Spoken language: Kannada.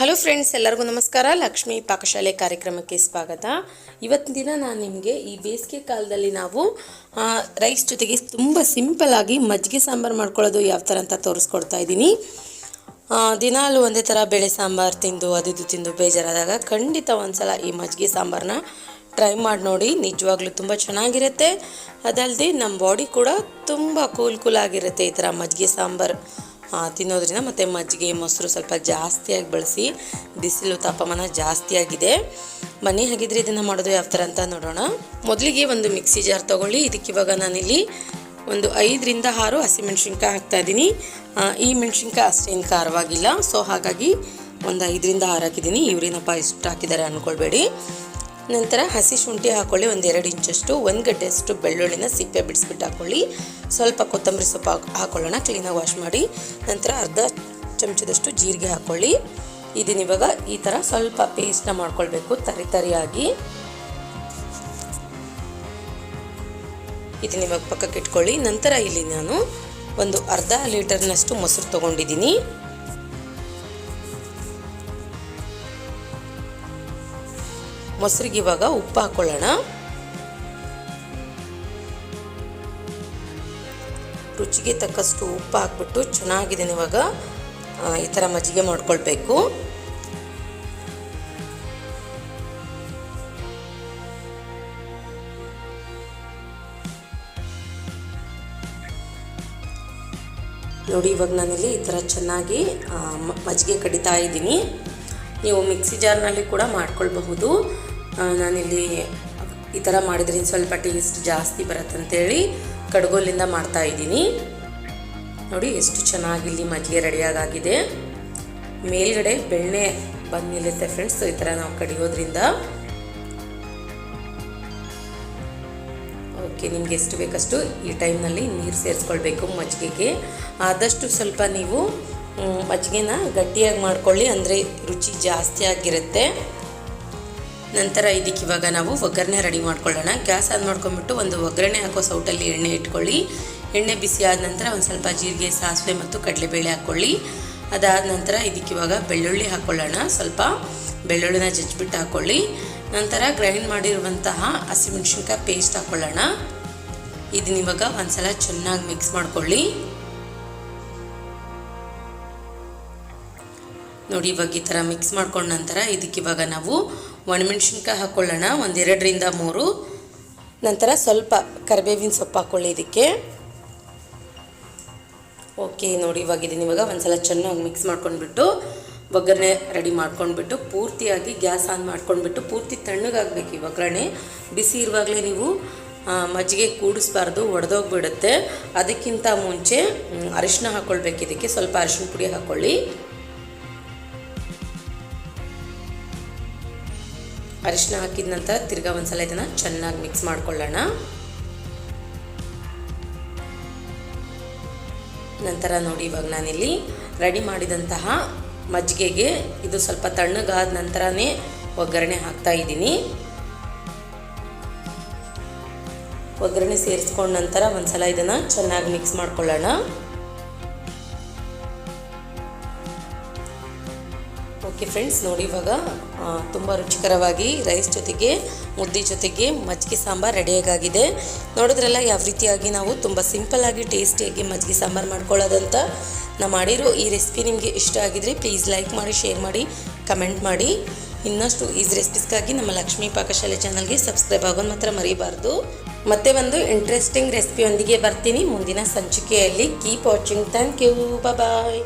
ಹಲೋ ಫ್ರೆಂಡ್ಸ್, ಎಲ್ಲರಿಗೂ ನಮಸ್ಕಾರ. ಲಕ್ಷ್ಮಿ ಪಾಕಶಾಲೆ ಕಾರ್ಯಕ್ರಮಕ್ಕೆ ಸ್ವಾಗತ. ಇವತ್ತಿನ ದಿನ ನಾನು ನಿಮಗೆ ಈ ಬೇಸಿಗೆ ಕಾಲದಲ್ಲಿ ನಾವು ರೈಸ್ ಜೊತೆಗೆ ತುಂಬ ಸಿಂಪಲ್ಲಾಗಿ ಮಜ್ಜಿಗೆ ಸಾಂಬಾರು ಮಾಡ್ಕೊಳ್ಳೋದು ಯಾವ ಥರ ಅಂತ ತೋರಿಸ್ಕೊಡ್ತಾ ಇದ್ದೀನಿ. ದಿನಾಲು ಒಂದೇ ಥರ ಬೇಳೆ ಸಾಂಬಾರು ತಿಂದು ಅದು ತಿಂದು ಬೇಜಾರಾದಾಗ ಖಂಡಿತ ಒಂದ್ಸಲ ಈ ಮಜ್ಜಿಗೆ ಸಾಂಬಾರನ್ನ ಟ್ರೈ ಮಾಡಿ ನೋಡಿ. ನಿಜವಾಗ್ಲೂ ತುಂಬ ಚೆನ್ನಾಗಿರುತ್ತೆ. ಅದಲ್ಲದೆ ನಮ್ಮ ಬಾಡಿ ಕೂಡ ತುಂಬ ಕೂಲ್ ಆಗಿರುತ್ತೆ ಈ ಥರ ಮಜ್ಜಿಗೆ ಸಾಂಬಾರು ತಿನ್ನೋದ್ರಿಂದ. ಮತ್ತು ಮಜ್ಜಿಗೆ ಮೊಸರು ಸ್ವಲ್ಪ ಜಾಸ್ತಿಯಾಗಿ ಬಳಸಿ, ಬಿಸಿಲು ತಾಪಮಾನ ಜಾಸ್ತಿ ಆಗಿದೆ. ಬನ್ನಿ ಹಾಗಿದ್ರೆ ಇದನ್ನು ಮಾಡೋದು ಯಾವ ಥರ ಅಂತ ನೋಡೋಣ. ಮೊದಲಿಗೆ ಒಂದು ಮಿಕ್ಸಿ ಜಾರ್ ತೊಗೊಳ್ಳಿ. ಇದಕ್ಕೆ ಇವಾಗ ನಾನಿಲ್ಲಿ ಒಂದು 5ರಿಂದ 6 ಹಸಿಮೆಣ್ಸಿನ್ಕಾಯಿ ಹಾಕ್ತಾಯಿದ್ದೀನಿ. ಈ ಮೆಣಸಿನ್ಕಾಯಿ ಅಷ್ಟೇನು ಖಾರವಾಗಿಲ್ಲ, ಸೊ ಹಾಗಾಗಿ ಒಂದು 5ರಿಂದ 6 ಹಾಕಿದ್ದೀನಿ. ಇವರೇನಪ್ಪ ಇಷ್ಟು ಹಾಕಿದ್ದಾರೆ ಅಂದ್ಕೊಳ್ಬೇಡಿ. ನಂತರ ಹಸಿ ಶುಂಠಿ ಹಾಕ್ಕೊಳ್ಳಿ, ಒಂದು 2 ಇಂಚಷ್ಟು. 1 ಗಡ್ಡೆಯಷ್ಟು ಬೆಳ್ಳುಳ್ಳಿನ ಸಿಪ್ಪೆ ಬಿಡಿಸ್ಬಿಟ್ಟು ಹಾಕ್ಕೊಳ್ಳಿ. ಸ್ವಲ್ಪ ಕೊತ್ತಂಬರಿ ಸೊಪ್ಪು ಹಾಕ್ಕೊಳ್ಳೋಣ, ಕ್ಲೀನಾಗಿ ವಾಶ್ ಮಾಡಿ. ನಂತರ ಅರ್ಧ ಚಮಚದಷ್ಟು ಜೀರಿಗೆ ಹಾಕ್ಕೊಳ್ಳಿ. ಇದನ್ನ ಇವಾಗ ಈ ಥರ ಸ್ವಲ್ಪ ಪೇಸ್ಟ್ನ ಮಾಡ್ಕೊಳ್ಬೇಕು, ತರಿಯಾಗಿ. ಇದನ್ನ ಇವಾಗ ಪಕ್ಕಕ್ಕೆ ಇಟ್ಕೊಳ್ಳಿ. ನಂತರ ಇಲ್ಲಿ ನಾನು ಒಂದು ಅರ್ಧ ಲೀಟರ್ನಷ್ಟು ಮೊಸರು ತೊಗೊಂಡಿದ್ದೀನಿ. ಮೊಸರಿಗೆ ಇವಾಗ ಉಪ್ಪು ಹಾಕ್ಕೊಳ್ಳೋಣ. ರುಚಿಗೆ ತಕ್ಕಷ್ಟು ಉಪ್ಪು ಹಾಕ್ಬಿಟ್ಟು ಚೆನ್ನಾಗಿದೆ ಇವಾಗ ಈ ಥರ ಮಜ್ಜಿಗೆ ಮಾಡ್ಕೊಳ್ಬೇಕು. ನೋಡಿ, ಇವಾಗ ನಾನಿಲ್ಲಿ ಈ ಥರ ಚೆನ್ನಾಗಿ ಮಜ್ಜಿಗೆ ಕಡಿತಾ ಇದ್ದೀನಿ. ನೀವು ಮಿಕ್ಸಿ ಜಾರ್ನಲ್ಲಿ ಕೂಡ ಮಾಡ್ಕೊಳ್ಬಹುದು. ನಾನಿಲ್ಲಿ ಈ ಥರ ಮಾಡಿದ್ರೆ ಸ್ವಲ್ಪ ಟೇಸ್ಟ್ ಜಾಸ್ತಿ ಬರುತ್ತಂತೇಳಿ ಕಡ್ಗೋಲಿಂದ ಮಾಡ್ತಾ ಇದ್ದೀನಿ. ನೋಡಿ ಎಷ್ಟು ಚೆನ್ನಾಗಿ ಇಲ್ಲಿ ಮಜ್ಜಿಗೆ ರೆಡಿಯಾಗಿದೆ. ಮೇಲ್ಗಡೆ ಬೆಣ್ಣೆ ಬಂದು ನಿಲ್ಲುತ್ತೆ ಫ್ರೆಂಡ್ಸ್, ಈ ಥರ ನಾವು ಕಡಿಯೋದ್ರಿಂದ. ಓಕೆ, ನಿಮ್ಗೆ ಎಷ್ಟು ಬೇಕಷ್ಟು ಈ ಟೈಮ್ನಲ್ಲಿ ನೀರು ಸೇರಿಸ್ಕೊಳ್ಬೇಕು ಮಜ್ಜಿಗೆಗೆ. ಆದಷ್ಟು ಸ್ವಲ್ಪ ನೀವು ಮಜ್ಜಿಗೆನ ಗಟ್ಟಿಯಾಗಿ ಮಾಡ್ಕೊಳ್ಳಿ, ಅಂದರೆ ರುಚಿ ಜಾಸ್ತಿ ಆಗಿರುತ್ತೆ. ನಂತರ ಇದಕ್ಕೆ ಇವಾಗ ನಾವು ಒಗ್ಗರಣೆ ರೆಡಿ ಮಾಡ್ಕೊಳ್ಳೋಣ. ಗ್ಯಾಸ್ ಆನ್ ಮಾಡ್ಕೊಂಡ್ಬಿಟ್ಟು ಒಂದು ಒಗ್ಗರಣೆ ಹಾಕೋ ಸೌಟಲ್ಲಿ ಎಣ್ಣೆ ಇಟ್ಕೊಳ್ಳಿ. ಎಣ್ಣೆ ಬಿಸಿ ಆದ ನಂತರ ಒಂದು ಸ್ವಲ್ಪ ಜೀರಿಗೆ, ಸಾಸಿವೆ ಮತ್ತು ಕಡಲೆಬೇಳೆ ಹಾಕ್ಕೊಳ್ಳಿ. ಅದಾದ ನಂತರ ಇದಕ್ಕೆ ಇವಾಗ ಬೆಳ್ಳುಳ್ಳಿ ಹಾಕ್ಕೊಳ್ಳೋಣ. ಸ್ವಲ್ಪ ಬೆಳ್ಳುಳ್ಳಿನ ಜಜ್ಜಿಬಿಟ್ಟು ಹಾಕ್ಕೊಳ್ಳಿ. ನಂತರ ಗ್ರೈಂಡ್ ಮಾಡಿರುವಂತಹ ಹಸಿಮೆಣ್ಸಿನ್ಕಾಯಿ ಪೇಸ್ಟ್ ಹಾಕ್ಕೊಳ್ಳೋಣ. ಇದನ್ನ ಇವಾಗ ಒಂದ್ಸಲ ಚೆನ್ನಾಗಿ ಮಿಕ್ಸ್ ಮಾಡ್ಕೊಳ್ಳಿ. ನೋಡಿ, ಇವಾಗ ಈ ಥರ ಮಿಕ್ಸ್ ಮಾಡ್ಕೊಂಡ ನಂತರ ಇದಕ್ಕೆ ಇವಾಗ ನಾವು ಒಣಮೆಣ್ಸಿನ್ಕಾಯಿ ಹಾಕ್ಕೊಳ್ಳೋಣ, ಒಂದು 2ರಿಂದ 3. ನಂತರ ಸ್ವಲ್ಪ ಕರಿಬೇವಿನ ಸೊಪ್ಪು ಹಾಕ್ಕೊಳ್ಳಿ ಇದಕ್ಕೆ. ಓಕೆ, ನೋಡಿ ಇವಾಗ ಇದನ್ನ ಇವಾಗ ಒಂದ್ಸಲ ಚೆನ್ನಾಗಿ ಮಿಕ್ಸ್ ಮಾಡ್ಕೊಂಡ್ಬಿಟ್ಟು ಒಗ್ಗರಣೆ ರೆಡಿ ಮಾಡ್ಕೊಂಡ್ಬಿಟ್ಟು ಪೂರ್ತಿಯಾಗಿ ಗ್ಯಾಸ್ ಆನ್ ಮಾಡ್ಕೊಂಡ್ಬಿಟ್ಟು ಪೂರ್ತಿ ತಣ್ಣಗಾಗಬೇಕು ಈ ಒಗ್ಗರಣೆ. ಬಿಸಿ ಇರುವಾಗಲೇ ನೀವು ಮಜ್ಜಿಗೆ ಕೂಡಿಸ್ಬಾರ್ದು, ಒಡೆದೋಗ್ಬಿಡುತ್ತೆ. ಅದಕ್ಕಿಂತ ಮುಂಚೆ ಅರಿಶಿನ ಹಾಕ್ಕೊಳ್ಬೇಕು. ಇದಕ್ಕೆ ಸ್ವಲ್ಪ ಅರಿಶಿನ ಪುಡಿ ಹಾಕ್ಕೊಳ್ಳಿ. ಅರಿಶಿನ ಹಾಕಿದ ನಂತರ ತಿರ್ಗಾ ಒಂದ್ಸಲ ಇದನ್ನು ಚೆನ್ನಾಗಿ ಮಿಕ್ಸ್ ಮಾಡ್ಕೊಳ್ಳೋಣ. ನಂತರ ನೋಡಿ, ಇವಾಗ ನಾನಿಲ್ಲಿ ರೆಡಿ ಮಾಡಿದಂತಹ ಮಜ್ಜಿಗೆಗೆ ಇದು ಸ್ವಲ್ಪ ತಣ್ಣಗಾದ ನಂತರನೇ ಒಗ್ಗರಣೆ ಹಾಕ್ತಾ ಇದ್ದೀನಿ. ಒಗ್ಗರಣೆ ಸೇರಿಸ್ಕೊಂಡ ನಂತರ ಒಂದ್ಸಲ ಇದನ್ನು ಚೆನ್ನಾಗಿ ಮಿಕ್ಸ್ ಮಾಡ್ಕೊಳ್ಳೋಣ. ಓಕೆ ಫ್ರೆಂಡ್ಸ್, ನೋಡಿ ಇವಾಗ ತುಂಬ ರುಚಿಕರವಾಗಿ ರೈಸ್ ಜೊತೆಗೆ ಮುದ್ದೆ ಜೊತೆಗೆ ಮಜ್ಜಿಗೆ ಸಾಂಬಾರು ರೆಡಿಯಾಗಿದೆ. ನೋಡಿದ್ರಲ್ಲ ಯಾವ ರೀತಿಯಾಗಿ ನಾವು ತುಂಬ ಸಿಂಪಲ್ಲಾಗಿ ಟೇಸ್ಟಿಯಾಗಿ ಮಜ್ಜಿಗೆ ಸಾಂಬಾರು ಮಾಡ್ಕೊಳ್ಳೋದಂತ. ನಾನು ಮಾಡಿರೋ ಈ ರೆಸಿಪಿ ನಿಮಗೆ ಇಷ್ಟ ಆಗಿದ್ರೆ ಪ್ಲೀಸ್ ಲೈಕ್ ಮಾಡಿ, ಶೇರ್ ಮಾಡಿ, ಕಮೆಂಟ್ ಮಾಡಿ. ಇನ್ನಷ್ಟು ಈಸಿ ರೆಸಿಪೀಸ್ಗಾಗಿ ನಮ್ಮ ಲಕ್ಷ್ಮೀ ಪಾಕಶಾಲೆ ಚಾನಲ್ಗೆ ಸಬ್ಸ್ಕ್ರೈಬ್ ಆಗೋದು ಮಾತ್ರ ಮರಿಬಾರ್ದು. ಮತ್ತೆ ಒಂದು ಇಂಟ್ರೆಸ್ಟಿಂಗ್ ರೆಸಿಪಿಯೊಂದಿಗೆ ಬರ್ತೀನಿ ಮುಂದಿನ ಸಂಚಿಕೆಯಲ್ಲಿ. Keep watching. Thank you. Bye.